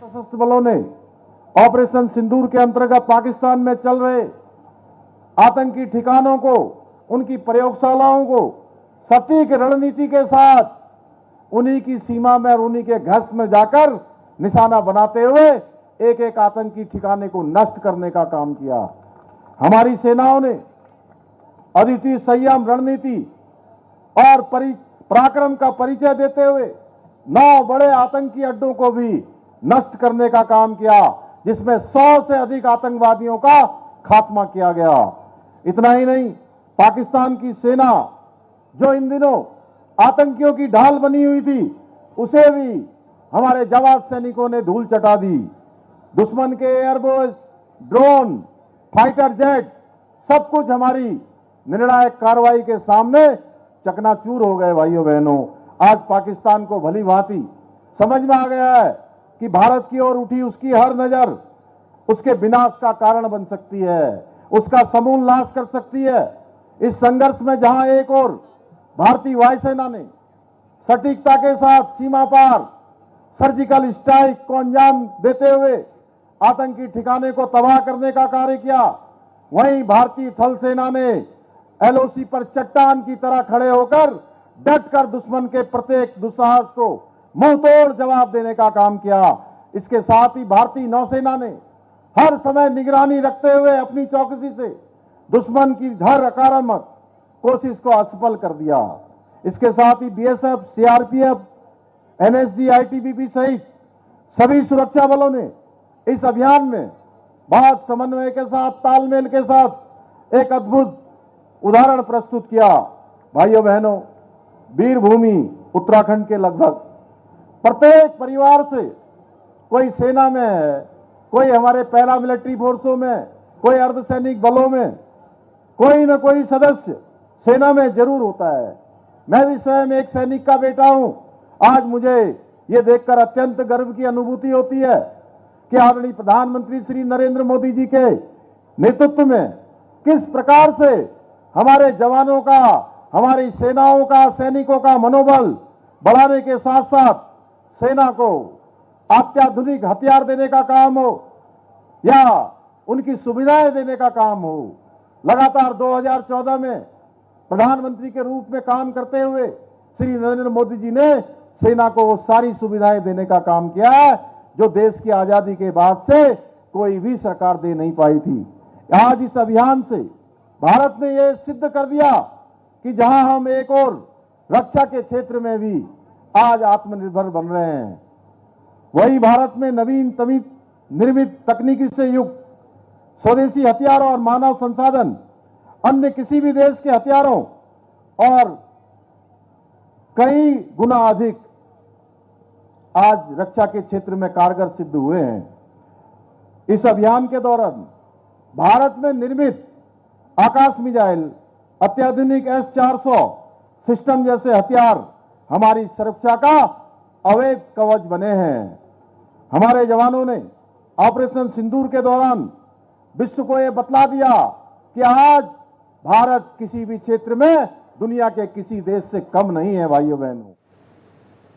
सशस्त्र बलों ने ऑपरेशन सिंदूर के अंतर्गत पाकिस्तान में चल रहे आतंकी ठिकानों को, उनकी प्रयोगशालाओं को सटीक रणनीति के साथ उन्हीं की सीमा में और उन्हीं के घस में जाकर निशाना बनाते हुए एक एक आतंकी ठिकाने को नष्ट करने का काम किया। हमारी सेनाओं ने अद्वितीय संयम, रणनीति और पराक्रम का परिचय देते हुए 9 बड़े आतंकी अड्डों को भी नष्ट करने का काम किया, जिसमें 100 से अधिक आतंकवादियों का खात्मा किया गया। इतना ही नहीं, पाकिस्तान की सेना जो इन दिनों आतंकियों की ढाल बनी हुई थी, उसे भी हमारे जवान सैनिकों ने धूल चटा दी। दुश्मन के एयरबेस, ड्रोन, फाइटर जेट सब कुछ हमारी निर्णायक कार्रवाई के सामने चकनाचूर हो गए। भाइयों बहनों, आज पाकिस्तान को भली भांति समझ में आ गया है कि भारत की ओर उठी उसकी हर नजर उसके विनाश का कारण बन सकती है, उसका समूल नाश कर सकती है। इस संघर्ष में जहां एक और भारतीय वायुसेना ने सटीकता के साथ सीमा पार सर्जिकल स्ट्राइक को अंजाम देते हुए आतंकी ठिकाने को तबाह करने का कार्य किया, वहीं भारतीय थल सेना ने एलओसी पर चट्टान की तरह खड़े होकर डटकर दुश्मन के प्रत्येक दुस्साहस को मुंहतोड़ जवाब देने का काम किया। इसके साथ ही भारतीय नौसेना ने हर समय निगरानी रखते हुए अपनी चौकसी से दुश्मन की हर आक्रामक कोशिश को असफल कर दिया। इसके साथ ही बीएसएफ, सीआरपीएफ, एनएसजी, आईटीबीपी सहित सभी सुरक्षा बलों ने इस अभियान में बहुत समन्वय के साथ, तालमेल के साथ एक अद्भुत उदाहरण प्रस्तुत किया। भाइयों बहनों, वीरभूमि उत्तराखंड के लगभग प्रत्येक परिवार से कोई सेना में है, कोई हमारे पैरा मिलिट्री फोर्सों में, कोई अर्धसैनिक बलों में, कोई न कोई सदस्य सेना में जरूर होता है। मैं भी स्वयं एक सैनिक का बेटा हूं। आज मुझे ये देखकर अत्यंत गर्व की अनुभूति होती है कि आदरणीय प्रधानमंत्री श्री नरेंद्र मोदी जी के नेतृत्व में किस प्रकार से हमारे जवानों का, हमारी सेनाओं का, सैनिकों का मनोबल बढ़ाने के साथ साथ सेना को अत्याधुनिक हथियार देने का काम हो या उनकी सुविधाएं देने का काम हो, लगातार 2014 में प्रधानमंत्री के रूप में काम करते हुए श्री नरेंद्र मोदी जी ने सेना को वो सारी सुविधाएं देने का काम किया है जो देश की आजादी के बाद से कोई भी सरकार दे नहीं पाई थी। आज इस अभियान से भारत ने यह सिद्ध कर दिया कि जहां हम एक और रक्षा के क्षेत्र में भी आज आत्मनिर्भर बन रहे हैं, वही भारत में नवीन निर्मित तकनीकी से युक्त स्वदेशी हथियार और मानव संसाधन अन्य किसी भी देश के हथियारों और कई गुना अधिक आज रक्षा के क्षेत्र में कारगर सिद्ध हुए हैं। इस अभियान के दौरान भारत में निर्मित आकाश मिसाइल, अत्याधुनिक S-400 सिस्टम जैसे हथियार हमारी सुरक्षा का अवैध कवच बने हैं। हमारे जवानों ने ऑपरेशन सिंदूर के दौरान विश्व को यह बतला दिया कि आज भारत किसी भी क्षेत्र में दुनिया के किसी देश से कम नहीं है। भाइयों बहनों,